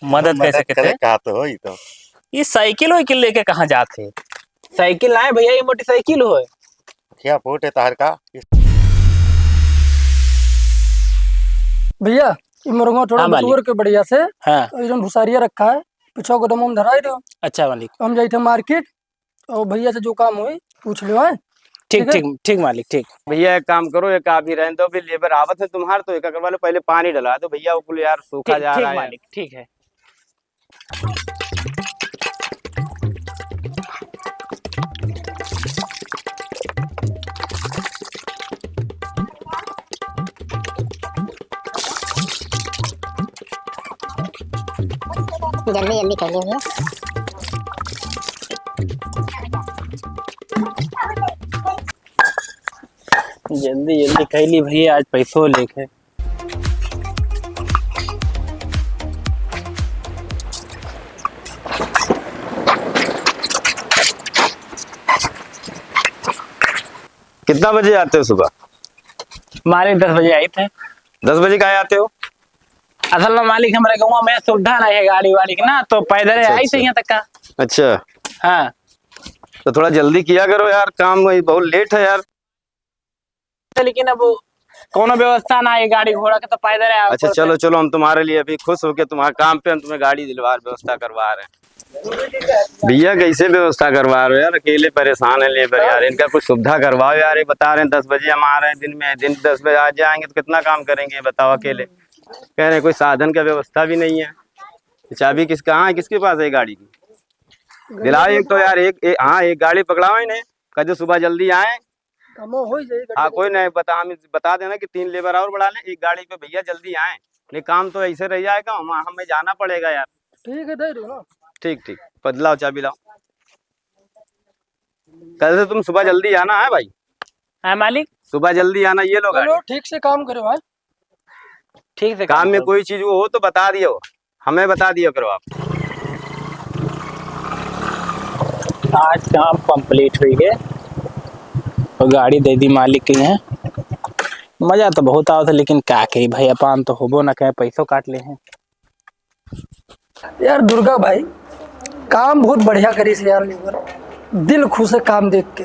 मदद कैसे करे करते? कहा तो हो ही तो। ये साइकिल वाइकिल लेके कहाँ जाते? साइकिल लाए भैया, ये मोटरसाइकिल हो। क्या फोट है तार का? भैया ये मुर्गा थोड़ा हाँ, मालिक। बतूर के बढ़िया से हाँ एकदम भुसारिया रखा है, पीछा गोदाम में धराई दो। अच्छा मालिक। हम जाए थे मार्केट और भैया से जो काम हुई पूछ लियो है। ठीक ठीक है। ठीक ठीक मालिक ठीक। भैया एक काम करो, एक आप ही रहने दो, भी लेबर आवत है तुम्हारे तो एक करवा लो, पहले पानी डलवा दो भैया, वो यार सूखा जा रहा है। मालिक ठीक है। जल्दी जल्दी कर लीजिए। जल्दी जल्दी कैली भैया, आज पैसों लेके। कितना बजे आते हो सुबह? मालिक 10 बजे आई थे। 10 बजे का आते हो? असल में मालिक हमारे गाँव में सुविधा नहीं है गाड़ी वाड़ी की ना, तो पैदल अच्छा, आई थे यहाँ तक का। अच्छा हाँ तो थोड़ा जल्दी किया करो यार, काम बहुत लेट है यार। लेकिन अब कोनो व्यवस्था ना है गाड़ी घोड़ा के, तो पैदल आए। अच्छा चलो चलो, हम तुम्हारे लिए अभी खुश होके तुम्हारे काम पे हम तुम्हें गाड़ी दिलवा व्यवस्था करवा रहे हैं। भैया कैसे व्यवस्था करवा रहे हो यार, अकेले परेशान है लेबर यार, इनका कुछ सुविधा करवाओ यार। ये बता रहे हैं 10 बजे हम आ रहे हैं, दिन 10 बजे आ जाएंगे तो कितना काम करेंगे बताओ अकेले। कह रहे कोई साधन का व्यवस्था भी नहीं है। चाबी कहाँ है, किसके पास है गाड़ी की? दिलाओ एक तो यार, एक गाड़ी पकड़ाओ इन्हें, कह दो सुबह जल्दी आए। हो ही जाएगा। हाँ कोई नहीं, हम बता देना कि 3 लेबर और बढ़ा लें, एक गाड़ी पे भैया जल्दी आए। नहीं काम तो ऐसे रह जाएगा, हमें जाना पड़ेगा यार। ठीक है, दे दो ना। ठीक ठीक, बदलाओ चाबी लाओ। कल से तुम सुबह जल्दी आना है भाई। हाँ मालिक सुबह जल्दी आना। ये लोग चलो ठीक से काम करो भाई। ठीक से काम में कोई चीज वो हो तो बता दियो, हमें बता दियो करो आप। आज काम कंप्लीट हुई है और गाड़ी दे दी मालिक के हैं। मजा तो बहुत आवत है, लेकिन क्या करी भाई, अपन तो होबो ना कहे, पैसों काट ले हैं। यार दुर्गा भाई काम बहुत बढ़िया करी से यार, लेबर दिल खुश है काम देख के।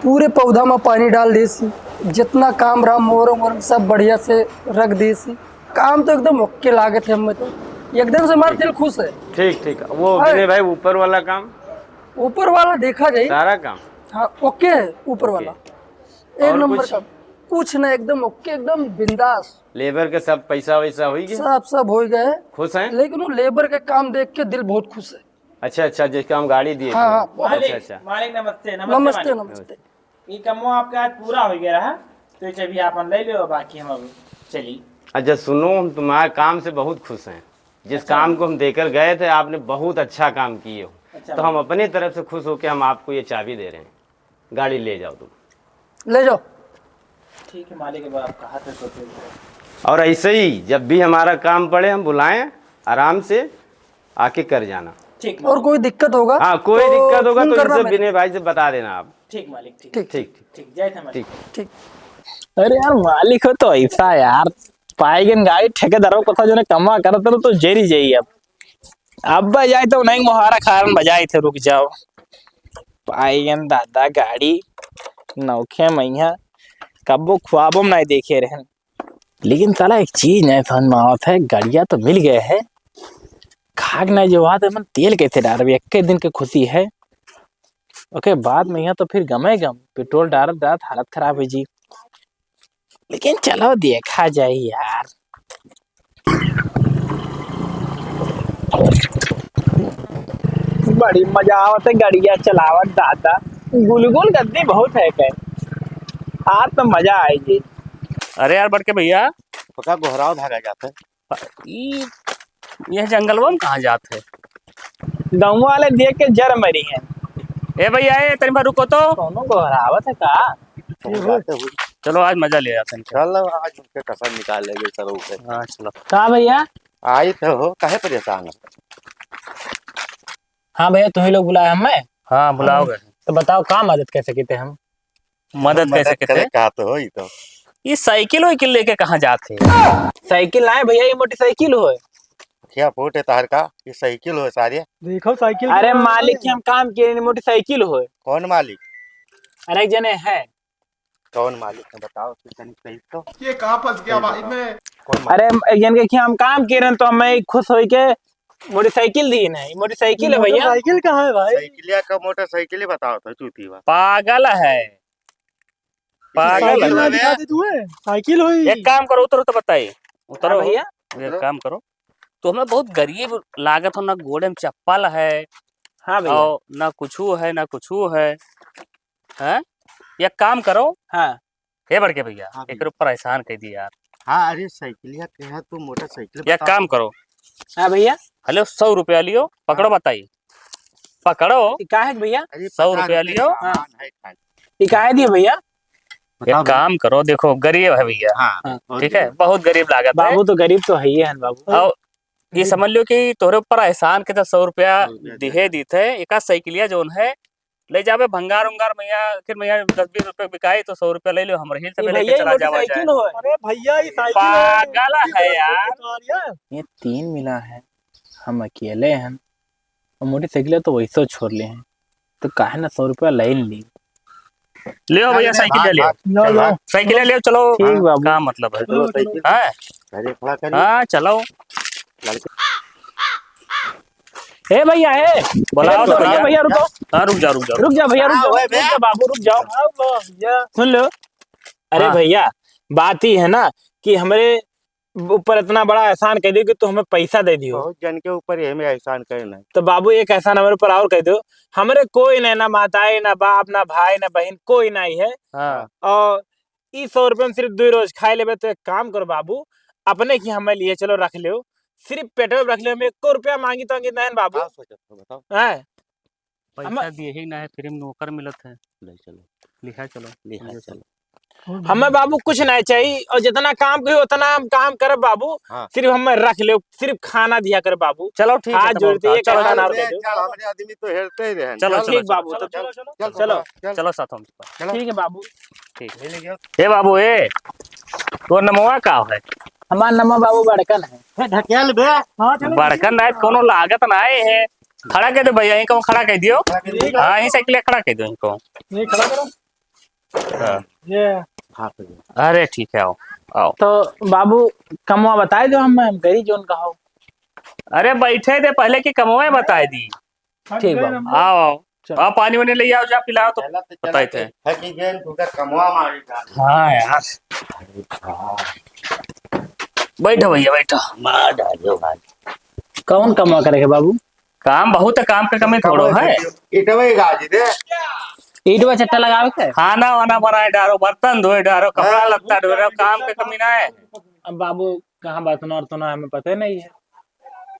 पूरे पौधा में पानी डाल दी सी, जितना काम रहा मोरम सब बढ़िया से रख दी सी। काम तो एकदम ओके लागे थे, हमें तो एकदम से हमारा दिल खुश है। ठीक ठीक, वो भाई ऊपर वाला काम, ऊपर वाला देखा जाए सारा काम हाँ ओके है। ऊपर वाला एक नंबर का, कुछ ना एकदम ओके, एकदम बिंदास। लेबर के सब पैसा वैसा हो गया, सब हो गए, खुश हैं। लेकिन वो लेबर के काम देख के दिल बहुत खुश है। अच्छा अच्छा, जिसका हम गाड़ी दिए। हाँ हाँ अच्छा अच्छा, मालिक नमस्ते। नमस्ते नमस्ते। ये कमो आपका आज पूरा हो गया है, तो चाबी आप ले लो, बाकी हम अब चली। अच्छा सुनो, हम तुम्हारे काम से बहुत खुश हैं। जिस काम को हम देकर गए थे आपने बहुत अच्छा काम किए हो। अच्छा, तो हम अपनी तरफ से खुश होकर हम आपको ये चाबी दे रहे हैं, गाड़ी ले जाओ तुम। ले जाओ। ठीक है मालिक, अब आप कहा थे तो और ऐसे ही जब भी हमारा काम पड़े हम बुलाएं, आराम से आके कर जाना। ठीक। और कोई दिक्कत होगा? हाँ कोई तो दिक्कत होगा फोन तो करना इनसे विनय भाई से बता देना आप। ठीक मालिक, ठीक ठीक ठीक ठीक। जय थे मालिक। ठीक। अरे यार मालिक हो तो ऐसा यार, पाएगन गाड़ी ठेकेदारों को था जो ने कमा करते तो जेरी जाइए। अब बजाए तो नहीं मोहारा खारन बजाए थे, रुक जाओ। पाएगन दादा गाड़ी नौखे मैया कब्बो ख्वाबों में नहीं देखे रहे। लेकिन साला एक चीज नहीं समझ में आवत है, गाड़िया तो मिल गए है, खाग नहीं जो बात है, मन तेल कैसे डाल रही, एक दिन की खुशी है। ओके बाद में यहाँ तो फिर गमे गम, पेट्रोल डाल हालत खराब है जी। लेकिन चलो देखा जाए यार। बड़ी मजा आवत है गाड़िया चलावत दादा, गुलगुल गद्दी बहुत है कह, आज तो मजा आएगी। अरे यार बड़के भैया, पका गोहराव भागा जाते हैं। यह जंगलवा में कहाँ जाते है? गाँव वाले देख के जर मरी है। ए भैया ए तनी बार रुको तो, कौनो गोहरावत है का? चलो आज मजा ले जाते हैं। चलो आज उनके कसम निकाल लेंगे सर ऊपर। हाँ चलो। कहा भैया? आई तो हो, काहे परेशान हो? हाँ भैया तुम्ही लोग बुलाए हमें? हाँ बुलाओगे तो बताओ काम मदद कैसे करते हम? मदद कैसे करते? कहा तो हो ही तो। ये साइकिल वाइकिल लेके कहाँ जाते? साइकिल लाए भैया, ये मोटरसाइकिल हो। क्या फोट है तार का? ये साइकिल हो सारे? देखो साइकिल अरे मालिक के हम काम किए नहीं, मोटरसाइकिल हो। कौन मालिक? अरे एक जने है। कौन मालिक है बताओ तो तनिक सही तो। ये कहाँ फंस गया भाई मैं। कौन मालिक? अरे एक जन के हम काम किए रहे तो हमें खुश हो के मोटरसाइकिल दी ना। मोटरसाइकिल है भैया। साइकिल कहाँ है भाई? साइकिलिया का मोटरसाइकिल ही बताओ तो चूती हुआ। पागल है, पागल साइकिल है। हुआ दिखा दे तुम्हें साइकिल हुई। एक काम करो, उतरो तो बताइए। उतरो भैया एक काम करो, तो हमें बहुत गरीब लागत हो, ना गोड़े में चप्पल है हाँ भैया और ना कुछ है ना कुछ है। हैं? एक काम करो, हाँ हे बड़के भैया, हाँ एक ऊपर एहसान कह दिया यार। हाँ अरे साइकिलिया कहा तू मोटरसाइकिल एक काम करो, हाँ भैया। हेलो 100 रुपया लियो, पकड़ो बताइए, पकड़ो ये का है भैया? 100 रुपया लियो। ये का है दिया भैया? एक काम करो, देखो गरीब है भैया, हाँ ठीक है, बहुत गरीब लागत है। बाबू तो गरीब तो है ही है बाबू। और ये समझ लो कि तोरे ऊपर एहसान के 100 रुपया 100 रुपया दिहे दी थे। एक साइकिलिया जोन है ले जावे भंगार उंगार मैया, फिर मैया 10-20 रुपए बिकाई तो 100 रुपया ले लो, हम रही से ये लेके भैया चला जावा मोटरसाइकिल जाए। हो। अरे भैया ये साइकिल पागल है यार। ये 3 मिला है, हम अकेले हैं और मोटरसाइकिल तो वैसे छोड़ ले हैं, तो काहे ना 100 रुपया लाइन ली। लियो भैया साइकिल ले लियो, लो लो साइकिल ले लियो, चलो। ठीक बाबू। का मतलब है? चलो साइकिल हाँ घरे खड़ा करिए। हाँ चलो, ए भैया है, बुलाओ तो भैया। भैया रुको, हाँ रुक जा रुक जा। रुक जा भैया, रुक जाओ, ओए रुक जा बाबू, रुक जाओ। सुन लो, अरे हाँ। भैया बात ही है ना कि हमारे ऊपर इतना बड़ा एहसान कह दियो कि तू हमें पैसा दे दियो। बहुत जन के ऊपर ये में एहसान करना है। तो बाबू एक एहसान हमारे ऊपर और कह दो। हमारे कोई नहीं, ना माताएं ना बाप ना भाई ना बहन, कोई नहीं है। हाँ और इस 100 रुपये में सिर्फ 2 रोज खाए लेबे। तो एक काम करो बाबू, अपने की हमें लिए चलो रख लो, सिर्फ पेट्रोल रख लो। हमें 1 रुपया मांगी तो नहीं बाबू बताओ सोचो तो बताओ। है। पैसा दिए ही ना है, फ्री में नौकर मिलत है। ले चलो लिखा चलो, लिहा चलो। हमें बाबू कुछ नहीं चाहिए, और जितना काम करो उतना हम काम करे बाबू। हाँ। सिर्फ हमें रख लो, सिर्फ खाना दिया करे बाबू। चलो ठीक है। हाथ तब जोड़ते बताओ, एक चलो एहसान चलो और दे दो। चल हमारे आदमी तो हेरते ही रहे। चलो, ठीक बाबू, चलो तब चलो चलो चलो साथ हम। चलो ठीक है बाबू। ठीक ले ले गया। हे बाबू, ए तो नमवा का है? हमारा नम्मा बाबू बड़कन है। ढकेल बे। बड़कन रात कोनो लागत ना आए है। खड़ा कर दो भैया, यहीं को खड़ा कर दियो। हाँ यहीं साइकिल खड़ा कर दो यहीं को। नहीं खड़ा करो हाँ। ये। हाँ अरे ठीक है, आओ आओ। तो बाबू कमवा बताए दो, हम गरीब जोन का हो। अरे बैठे थे पहले की कमोए बताए दी। ठीक बाबू। आओ आओ आओ, पानी वानी ले आओ, जा पिलाओ तो। चला तो बताए थे। है कि जेन तुका कमवा मारी का। हाँ यार, बैठो भैया बैठो। मार डालो भाई। कौन कमवा करेगा बाबू? काम बहुत है, काम का कमी थोड़ो है। इटवे गाजी दे। ईटवा चट्टा लगावे के। खाना वाना बनाए डारो, बर्तन धोए डारो, कपड़ा लत्ता धोए, काम का कमी ना है। अब बाबू कहाँ बर्तन और तो ना हमें पता नहीं है।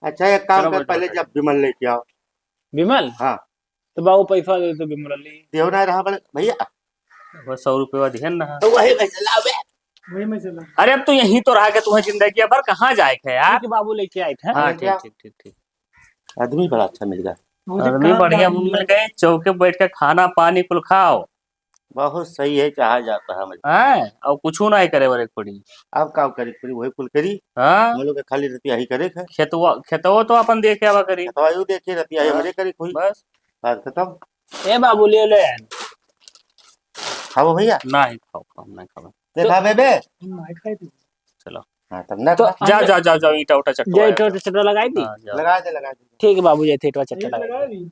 अच्छा एक काम चलो कर, बैठो, पहले जब विमल लेके आओ। विमल? हाँ तो बाबू पैसा दे तो विमल ली। देव ना रहा बड़े भैया। वो 100 रुपये ध्यान ना। तो वही पैसे लावे। वही में चला। अरे अब तू यहीं तो रहा के तुम्हें जिंदगी भर कहाँ जाए थे यार। ठीक है बाबू, लेके आए थे। हाँ ठीक ठीक ठीक ठीक। आदमी बड़ा अच्छा मिल गया। आदमी बढ़िया मिल गए, चौके बैठ के खाना पानी कुल खाओ। बहुत सही है, चाहा जाता है मुझे। हैं और कुछ ना करे बड़े पड़ी। अब काम करी पूरी वही कुल करी। हाँ हम लोग के खाली रतिया ही करे है। खेतवा तो अपन देखे आवा करी तो आयु देखिए रतिया ही हमरे करी कोई। बस। बात खत्म। ए बाबू ले ले। खाओ भैया। ना ही खाओ, काम नहीं खाओ। देखा बेबे। चलो हाँ तब ना तो खा। जा जा जा जाओ, ईटा उटा चट्टो जय टोट चट्टा लगाई थी। लगा दे। ठीक है बाबू, जय ईटवा चट्टा लगाई थी।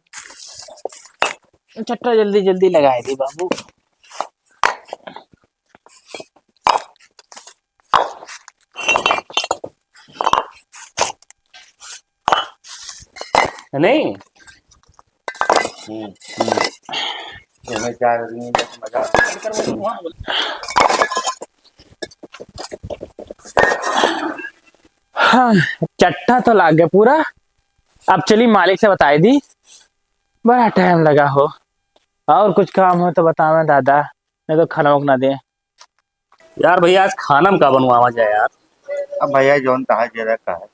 चट्टा जल्दी जल्दी लगाई थी बाबू। नहीं हमें 4 आदमी मजा। हाँ, चट्टा तो लाग गया पूरा। अब चली मालिक से बताई दी, बड़ा टाइम लगा हो। और कुछ काम हो तो बतावे दादा, नहीं तो खाना ना दे। यार भैया आज खाना में का बनवावा जाए यार। अब भैया जौन कहा जरा कहा।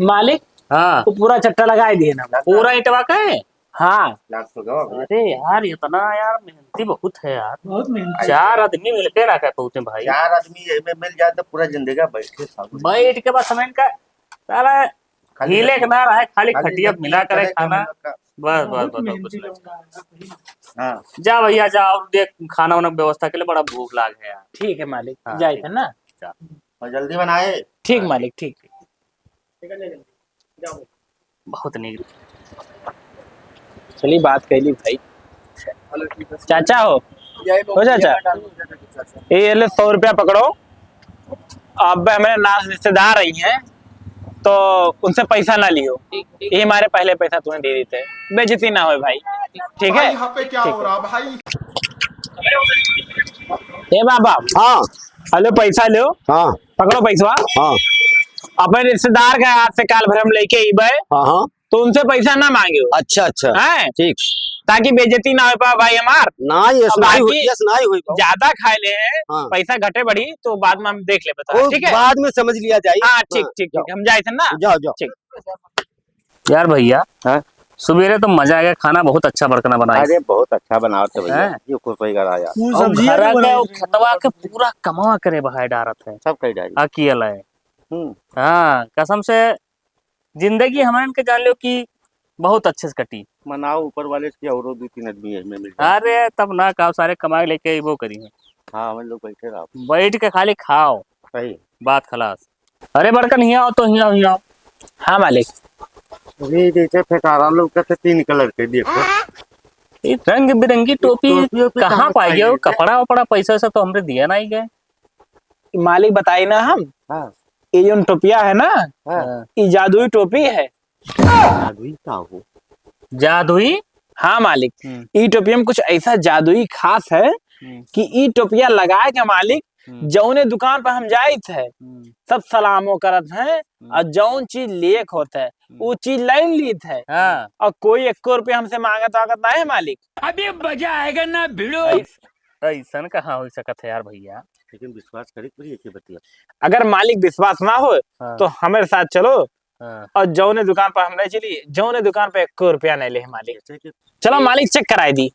मालिक हाँ तो पूरा चट्टा लगाई दिए ना। पूरा ईटवा का है। हाँ लाख तो गवा। अरे यार इतना यार मेहनती बहुत है यार। बहुत मेहनत। 4 आदमी मिलके ना कर पाते भाई। 4 आदमी यही में मिल जाए तो पूरा जिंदगी बैठ के सब। बैठ के बस समय का साला खाली हिले के ना रहे, खाली खाली खटिया जब मिला करे चले खाना। हम लोग का। बस बस बस बस, कुछ नहीं। हाँ जा भैया जा, और देख खाना वाना व्यवस्था के लिए बड़ा भूख लाग है यार। ठीक है मालिक, हाँ, जाए ठीक। थे ना। जा। और जल्दी बनाए। ठीक मालिक, ठीक। बहुत नहीं। चलिए बात कैली भाई। चाचा हो चाचा, ये ले 100 रुपया पकड़ो। अब हमारे नाज रिश्तेदार आई हैं तो उनसे पैसा ना लियो, ये हमारे पहले पैसा तुम्हें दे देते हैं, बेइज्जती ना हो भाई, ठीक भाई है। यहाँ पे क्या हो रहा भाई? ए बाबा, हाँ हेलो पैसा लो, हाँ पकड़ो पैसा। हाँ अपने रिश्तेदार का हाथ से काल भर हम लेके अइबे हाँ हाँ। तो उनसे पैसा ना मांगियो, अच्छा अच्छा हैं, ठीक। ताकि बेइज्जती ना हो पा भाई हमार। ना ये सुनाई हुई, बाकी- ये सुनाई हुई बाबू। ज्यादा खाए ले हैं, हाँ। पैसा घटे बढ़ी तो बाद में हम देख ले बता, वो ठीक है। बाद में समझ लिया जाए। हाँ ठीक ठीक ठीक, हम जाए थे ना। जाओ जाओ। ठीक। यार भैया, हाँ? सुबेरे तो मजा आ गया, खाना बहुत अच्छा बड़कना बनाया। अरे बहुत अच्छा बनाओ तो भैया, हैं? ये खुश होएगा राजा। और घरा के और खतवा के पूरा कमावा करे बहाय डारत है सब कही डाली। अकेला है। हाँ कसम से जिंदगी हमारे के जान लो कि बहुत अच्छे से कटी। मनाओ ऊपर वाले से, और 2-3 आदमी है में मिल जाए। अरे तब ना खाओ, सारे कमाए लेके वो करी है, हाँ हम लोग बैठे रहो। बैठ के खाली खाओ, सही। बात खलास। अरे बड़कन हिया आओ तो हिया हिया आओ। हाँ मालिक। अरे जैसे फेकारा लोग कहते 3 कलर के देखो। ये रंग बिरंगी टोपी टोपी कहाँ पाई गए? पाई? कपड़ा वपड़ा पैसा से तो हमरे दिया ना ही गए। मालिक बताई ना हम, हाँ ये जो टोपिया है ना, हाँ। ये जादुई टोपी है। जादुई का हो। जादुई? हाँ मालिक, हम्म। ई टोपिया में कुछ ऐसा जादुई खास है कि ई टोपिया लगाए के मालिक जौने दुकान पर हम जाए थे सब सलामो करत हैं, और जौन चीज लेक होता है वो चीज ले ली थे, हाँ। और कोई 1 रुपया हमसे मांगत आगत ना है मालिक। अभी मजा आएगा ना भिड़ो। ऐसा कहाँ हो सकत है यार भैया। लेकिन विश्वास करे पूरी एक बतिया। अगर मालिक विश्वास ना हो हाँ। तो हमारे साथ चलो, हाँ। और जौने दुकान पर हम नहीं चली, जौने दुकान पर 1 रुपया नहीं ले मालिक। जैसे कि चलो मालिक चेक कराई दी।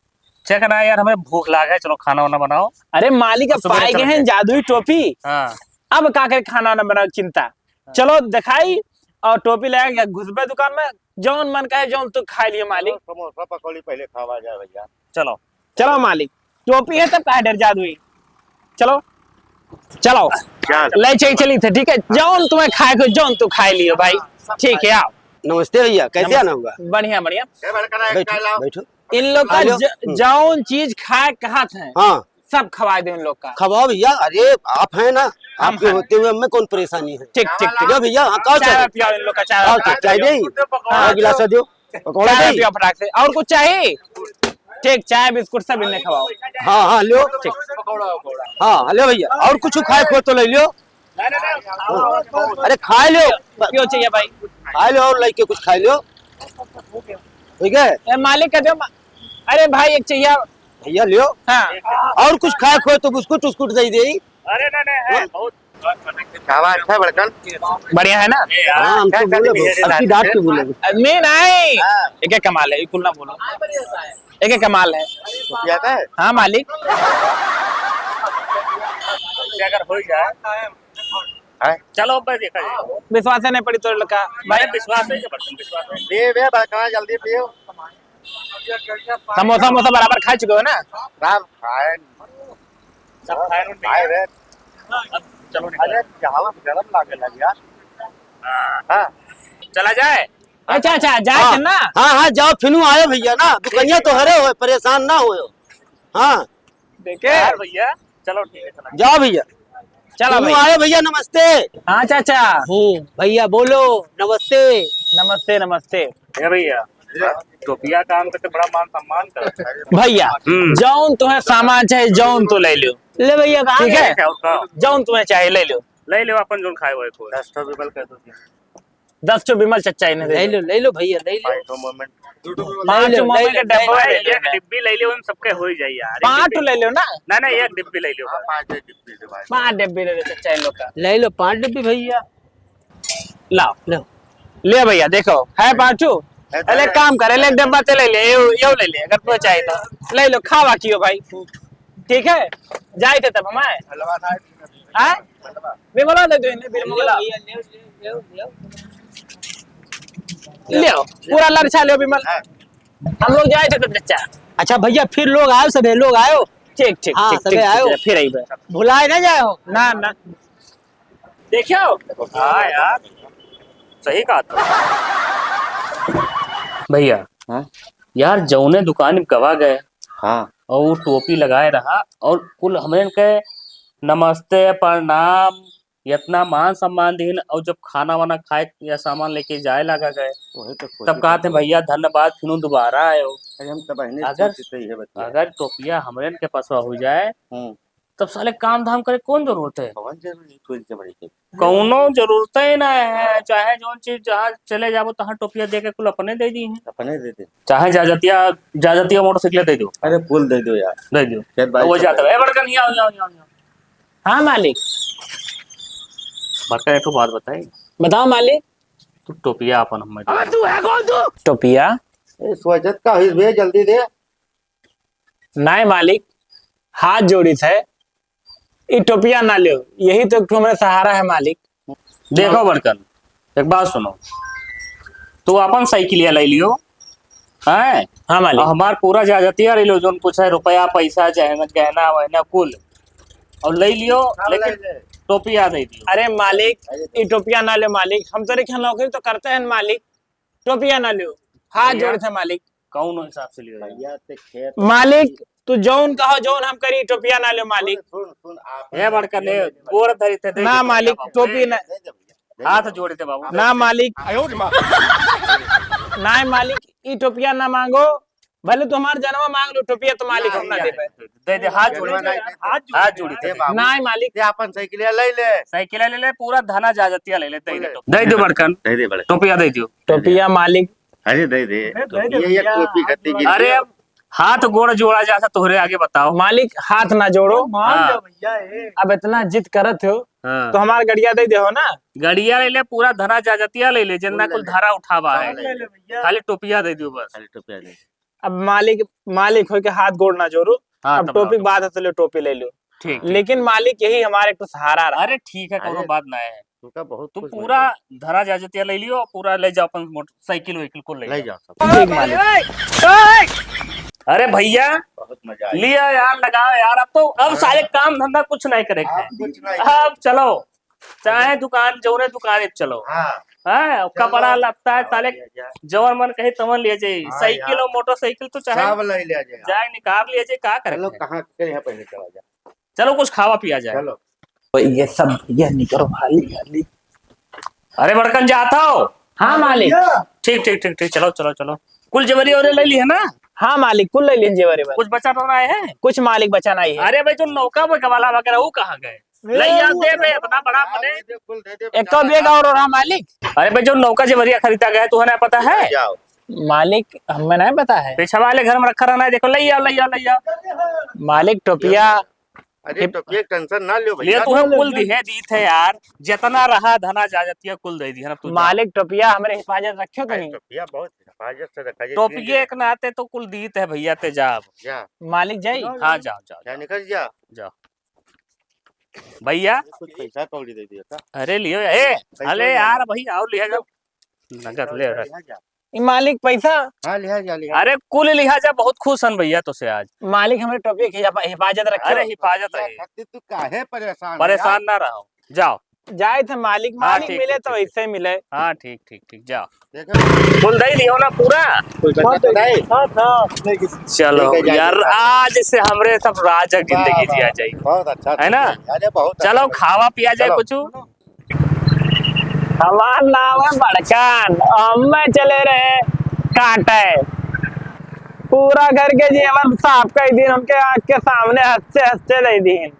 चेक ना यार, हमें भूख लाग है, चलो खाना वाना बनाओ। अरे मालिक अब सुबह पाए गए चल हैं जादुई टोपी, हाँ। अब का कर खाना वाना बनाओ चिंता। चलो दिखाई और टोपी लगा घुसबे दुकान में, जौन मन कहे जौन तू खा लियो मालिक। समोसा पकौड़ी पहले खावा जाए भैया। चलो चलो मालिक, टोपी है तब का डर जादुई। चलो चलो ले चली थे, ठीक है, जौन तुम्हें खाए को जौन तू खाए लियो भाई, ठीक है। आओ। नमस्ते भैया, कैसे आना हुआ? बढ़िया बढ़िया। ए बड़का बैठो बैठो। इन लोग का हेलो। जौन चीज खाए कहा थे हाँ सब खवा दे उन लोग का। खवाओ भैया। अरे आप हैं ना, आपके हैं। होते हुए हमें कौन परेशानी है? ठीक ठीक ठीक। लो भैया, हाँ काओ चाय चाय पियाओ इन लोग का, चाय काओ पियाओ। चाय दे, हाँ। गिलास दो, पकौड़ा चाय दे। पियाओ फटाक से, और कुछ चाहिए? ठीक, चाय बिस्कुट सब इन्हें खवाओ। हाँ हाँ लो। हाँ लो भैया, और कुछ खाए खो तो ले लो। अरे खा लो, क्यों चाहिए भाई? खा लो और लेके कुछ खा लो, ठीक है ए, मालिक का दो अरे भाई एक चाहिए। भैया लियो। हाँ और कुछ खाए खो तो बिस्कुट उस्कुट दे दे। अरे नहीं है बहुत। खावा अच्छा है बड़का। बढ़िया है ना? हाँ हमको बोलो, आपकी डांट के बोलोगे। मैं नहीं, एक एक कमाल है, कुल ना बोलो, एक एक कमाल है। टोपिया का है। हाँ मालिक। अगर हो जाए है? चलो अब देखा जाए। विश्वास नहीं पड़ी तो लड़का भाई भाई। विश्वास है कि विश्वास है। बे बड़का जल्दी पियो। समोसा समोसा बराबर खा चुके हो ना? सब खाए। सब खाए नहीं खाए रे। अब चलो अरे चावल गरम लागे लग यार। हाँ चला जाए। अच्छा अच्छा जाए हाँ थे ना। हाँ हाँ जाओ, फिनू आयो भैया ना, दुकनिया तो हरे हो, परेशान ना हो। हाँ देखे यार भैया चलो ठीक है चला। जाओ भैया, चलो फिनू भाई। आयो भैया, नमस्ते। हाँ चाचा, भैया बोलो, नमस्ते। नमस्ते नमस्ते। ए भैया टोपिया काम करते बड़ा मान सम्मान करते हैं। भैया जौन तुम्हें सामान चाहे जौन तो ले लो, ले भैया कहाँ ठीक है गए? क्या उसका जौन तुम्हें चाहे ले लो। ले लो अपन जो खाए हुए को। 10 तो बिबल कर दो। 10 तो विमल चच्चा इन्हें दे दो। ले लो भैया, ले लो। 5 मोमेंट। 5 मोमे के डब्बा ले लो। एक डिब्बी ले लो, उन सबके हो ही जाए यार। 5 तो ले लो ना। नहीं एक डिब्बी ले लो। 5 डिब्बी दे भाई। 5 डब्बे ले लो चच्चा इन लोग का। ले लो 5 डिब्बी भैया। लाओ लो ले भैया, देखो है 5। अरे काम करे, ले एक डब्बा ते ले ले, यो ले ले, अगर तुम्हें चाहिए तो ले लो, खावा कियो भाई, ठीक है। जाए थे तब हमारे हलवा था। हाँ बिमला दे दो इन्हें, बिमला ले आओ पूरा लड़छा ले विमल। हम लोग जाए थे तो चचा। अच्छा भैया फिर लोग आयो, सबे लोग आयो। ठीक ठीक हाँ, ठीक सबे ठीक, आयो। फिर आई बे। भुलाए ना जाए हो। ना ना देखियो। हाँ यार सही कहा था भैया। हाँ? यार जौने दुकान में गवा गए हाँ और वो टोपी लगाए रहा और कुल हमें के नमस्ते प्रणाम इतना मान सम्मान दीन और जब खाना वाना खाए या सामान लेके जाए लगा गए वही तो तब कहा थे भैया धन्यवाद फिर दोबारा आए हो। अरे हम तो बहने अगर- सोचते ही है बच्चा। अगर टोपिया हमारे के पास हो जाए हम्म। तब साले काम धाम करे कौन जरूरत है। कौन जरूरी चोरी से बड़ी के कौनो जरूरत ही ना है। चाहे जो चीज जहाँ चले जाओ तहाँ टोपिया दे के कुल अपने दे दी है। अपने दे दे। चाहे जाजतिया मोटरसाइकिल दे दो अरे फूल दे दो यार। दे दो खेत तो बाड़ी वो से जाता है बड़का नहीं आओ आओ आओ हाँ मालिक। बड़का एक बात बताई बताओ मालिक। तू टोपिया अपन हमें टोपिया ए, स्वागत का हिस्से भैया जल्दी दे। नहीं मालिक हाथ जोड़ी थे ये टोपिया ना लियो यही तो एक मेरा सहारा है मालिक। देखो बड़कन एक बात सुनो तू अपन साइकिलिया ले लियो है हाँ मालिक। हमार पूरा जाजतिया ले लो जो कुछ है रुपया पैसा चाहे गहना वहना कुल और ले लियो लेकिन टोपिया दे दियो। अरे मालिक ये टोपिया ना लियो मालिक हम तो देखिए नौकरी तो करते हैं मालिक टोपिया ना लियो हाथ जोड़े थे मालिक। कौन हिसाब से लियो भैया ते खेत मालिक तू जौन कहो जौन हम करी टोपिया ना लियो मालिक। सुन सुन आप ये बड़का ले गोड़ धरी थे दे ना दे मालिक बाबू। टोपी ना दे दे भैया। हाथ जोड़े थे बाबू ना मालिक ना मालिक ये टोपिया ना मांगो भले तू हमारा जन्म मांग लो टोपिया तो मालिक हम ना दे पाए। दे दे हाथ जोड़े थे हाथ जोड़े थे दे बाबू। ना मालिक ते अपन साइकिल ले ले। साइकिल ले ले पूरा धना जाजतिया ले ले दे दो बड़कन दे दे बड़े। टोपिया दे दियो। टोपिया मालिक अरे दे दे। ये एक टोपी खत्ती की। अरे अब हाथ गोड़ जोड़ा जा तोहरे आगे बताओ। मालिक हाथ ना जोड़ो हाँ। अब इतना जिद करत हो हाँ। तो हमारा गड़िया दे हो ना। गड़िया ले ले पूरा धना जाजतिया ले ले जितना कुल धारा उठावा है खाली टोपिया दे दियो बस। अरे टोपी ले। अब मालिक मालिक हो के हाथ गोड़ ना जोड़ो। हाँ, अब तब टोपी बताओ। बात है तो लो टोपी ले लो ठीक लेकिन मालिक यही हमारे एक सहारा रहा। अरे ठीक है कोनो अरे, बात ना है तू का बहुत तू खुश पूरा धरा जाजतिया ले लियो पूरा ले जाओ अपन मोटरसाइकिल वाइकिल को ले ले जाओ सब। ठीक मालिक। अरे भैया बहुत मजा आया। लिया यार लगाओ यार अब तो अब सारे काम धंधा कुछ नहीं करेंगे कुछ नहीं। अब चलो चाहे दुकान जौने दुकान चलो हाँ है कपड़ा लगता है साले जा। जवन मन कहे तवन ले जाए हाँ साइकिल यार। और मोटरसाइकिल तो चाहे सब ले लिया जाएगा। जाए निकाल लिया जाए क्या चलो करे कहाँ के यहाँ पहले चला जा। चलो कुछ खावा पिया जाए। चलो ये सब ये नहीं करो हाली हाली। अरे बड़कन जाता हो। हाँ मालिक। ठीक ठीक ठीक ठीक चलो चलो चलो कुल जवरी और ले ली है ना हाँ मालिक कुल ले लीजिए बारे बारे। कुछ बचा तो रहा है। कुछ मालिक बचा नहीं है। अरे भाई जो नौका में कवाला वगैरह वो कहाँ गए ले यार दे बे इतना बड़ा बने। दे दे, फुल दे दे। एक तो बेग और रहा मालिक। अरे भाई जो नौका जवरिया खरीदा गया तुम्हें पता है जाओ। मालिक हमें नहीं पता है। पीछे वाले घर में रखा रहना है देखो ले आओ ले आओ ले आओ मालिक टोपिया अरे तो ये टेंशन ना लो लिए भैया। तुम्हें कुल दी है दी थे यार जितना रहा धना जाजतिया कुल दे दी है ना तू मालिक टोपिया हमारे हिफाजत रखियो तो नहीं। टोपिया बहुत हिफाजत से रखा है। टोपिए एक नाते तो कुल दीत है भैया ते जाओ। जा मालिक जाई। हाँ जाओ जाओ जा निकल जा। जाओ भैया कुछ पैसा कौड़ी दे दिया था। अरे लियो ए अरे यार भाई आओ लिया जाओ नगद ले रहा। लिया जा। ये मालिक पैसा। हाँ लिया जा लिया। अरे कुल लिहाजा बहुत खुश हन भैया तो से आज। मालिक हमारे टोपिया की हिफाजत अरे रखियो। हिफाजत है खातिर तू काहे परेशान है परेशान ना रहो जाओ। जाए थे मालिक हाँ, मालिक ठीक, मिले ठीक, तो ठीक। ऐसे ही मिले। हाँ ठीक ठीक ठीक जाओ यार? देखो कुल दे लियो ना पूरा। कुछ बता नहीं। चलो ठीक है, यार जाइए। आज से हमरे सब राजक जिंदगी वाह, जिया वाह, जाए बहुत अच्छा है ना? अरे बहुत चलो अच्छा। खावा पिया जाए चलो। कुछ। हमार नाम है बड़कान हम चले रहे काटे पूरा घर के जीवन साफ कर दिन उनके आँख के सामने हंसते हंसते दे दिन।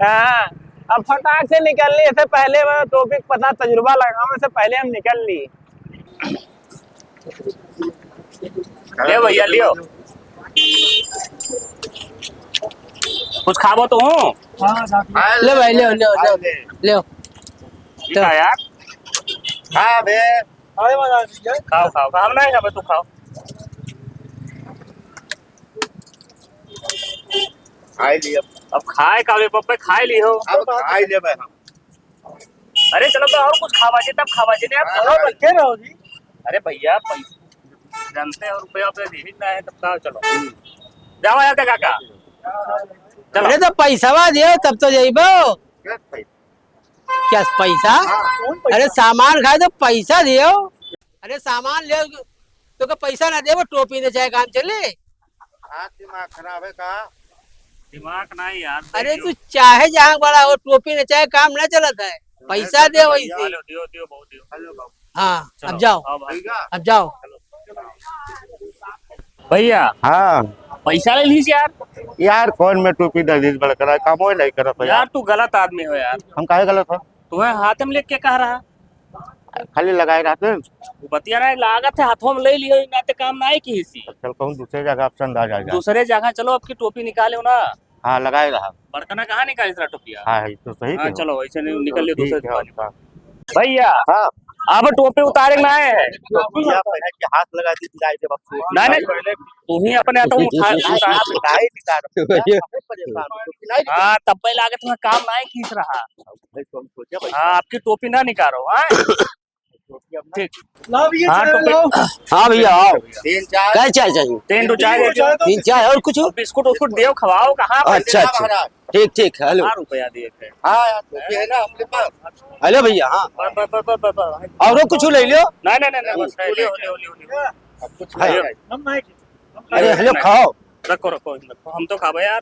हाँ अब फटाक से निकलने से पहले मैं टॉपिक पता तजुर्बा लगाने से पहले हम निकल ली। ले भैया लियो कुछ खाबो तो हूँ हाँ, ले भाई ले ले हाँ, ले ले ठीक है यार हाँ बे खाओ खाओ खाओ नहीं खाओ तू खाओ। खाई लिया। अब खाए काले पप्पे खाए ली हो। अब खाई ले बे हम। अरे चलो तो और कुछ खावा जी तब खावा जी ने आप हाँ, खाओ। अरे भैया पैसा जानते हैं, रुपया पे दे ही ना है तब का चलो जाओ यार काका चलो। अरे तो पैसा दियो तब तो जाइबो। क्या पैसा? अरे सामान खाए तो पैसा दियो। अरे सामान ले तो का पैसा ना दे, वो टोपी ने चाहे काम चले। दिमाग खराब है का? दिमाग नहीं यार। अरे तू चाहे जहाँ बड़ा हो, टोपी ने चाहे काम ना चलता है, पैसा दे वैसे। दियो दियो बहुत दियो। हाँ चलो, अब जाओ, आओ भाई। अब जाओ। भैया हाँ पैसा ले लीजिए यार। यार कौन में टोपी दर्जी बड़ करा काम हो नहीं करत हो यार तू गलत आदमी हो यार। हम काहे गलत हो? तुम्हें हाथ में लेके कह रहा खाली लगाए रहते हैं। बतिया ना लागत है, हाथों में ले लियो ना ते काम ना है किसी। चल कहूँ दूसरे जगह ऑप्शन आ जाएगा। दूसरे जगह चलो, आपकी टोपी निकाले ना। हाँ लगाए रहा। बड़कना कहाँ निकाली तेरा टोपिया? हाँ है तो सही हाँ कहो। चलो ऐसे नहीं निकल लियो दूसरे ठीक है, दुकान। आपका। भैया हाँ अब टोपी उतारे ना है। भैया पहले के हाथ लगा दी दिलाई जब आप नहीं नहीं तू ही अपने हाथों में उठा नहीं निकाल हाँ तब पहले आगे तुम्हें काम ना है खींच रहा। हाँ आपकी टोपी ना निकालो। हाँ ठीक। हाँ टोपी हाँ भैया आओ। तीन चार क्या चाय चाहिए? 3 2 4 तीन चाय और कुछ? बिस्कुट उस्कुट देव खवाओ कहाँ अच्छा अच्छा ठीक ठीक। हेलो रुपया दिए थे। हाँ यार टोपी है ना अपने पास। हेलो भैया। हाँ नहीं और कुछ ले लियो। नहीं बस लियो। कुछ है अरे हेलो खाओ। रखो हम तो खाबे यार।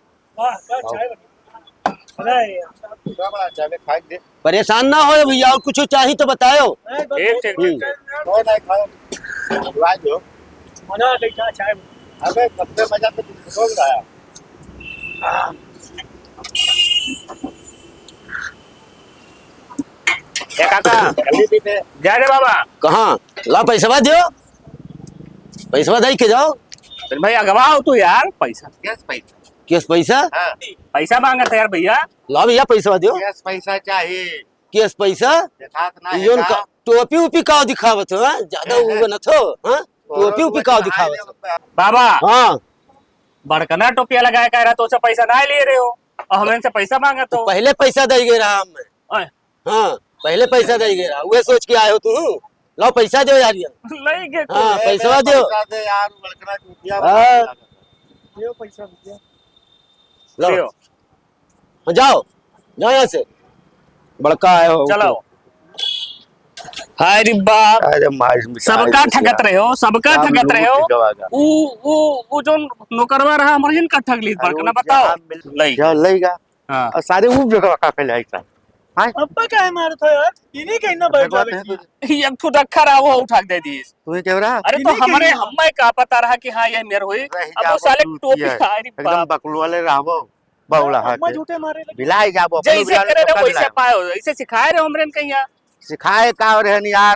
बड़ा चाहे खाए दे। परेशान ना हो भैया, और कुछ चाहिए तो बताओ। ठीक कौन है खाओ ला दो। अबे सबसे मजा तो तुझको लग रहा है। ए काका जल्दी दे। जा रे बाबा। कहाँ ला पैसा दो, पैसा दे के जाओ। भैया गवाओ तू यार पैसा। कैश पैसा। केस पैसा? हाँ पैसा मांगा था यार भैया। ला भैया पैसा दो। कैश पैसा चाहिए। केस पैसा? देखात ना है योन का? का टोपी उपी का दिखावत हो? ज्यादा वो न थो। हाँ टोपी उपी का दिखावत हो? बाबा हाँ बड़कना टोपिया लगाया कह रहा तो उसे पैसा ना ले रहे हो और हमें से पैसा मांगा तो। पहले पैसा दे गए रहा हम। ओए, हाँ पहले पैसा दे गए रहा, वह सोच के आए हो तू। लो पैसा दो यार। नहीं गे तू। हाँ पैसा दो। पैसा दे यार बड़कना टोपिया हाँ। दे पैसा दे। लो लियो। जाओ जाओ यहाँ से, बड़का आए हो। चलो हाय रे बाप। अरे मार सबका ठगत रहे हो, सबका ठगत रहे हो। वो जो नौकरवा रहा हमारे का ठग ली बड़कना बताओ। लई चल लेगा। हाँ और सारे वो जगह का पे लाइक अब्बा क्या है मारे तो यार, इन्हीं कहीं ना बैठ जावे। ये तो रखा रहा वो उठा दे दी। तू क्या रहा? अरे तो हमारे हमें का पता रहा कि हाँ ये मेरे हुई। अब वो साले टोपी हाय रे एकदम बाप। बकलू वाले रहबो बहुला अम्मा हाथ झूठे मारे लगे। बिलाई जाबो जैसे करे रहे वैसे पाए हो, ऐसे सिखाए रहे हमरे कहीं यार। सिखाए का और है यार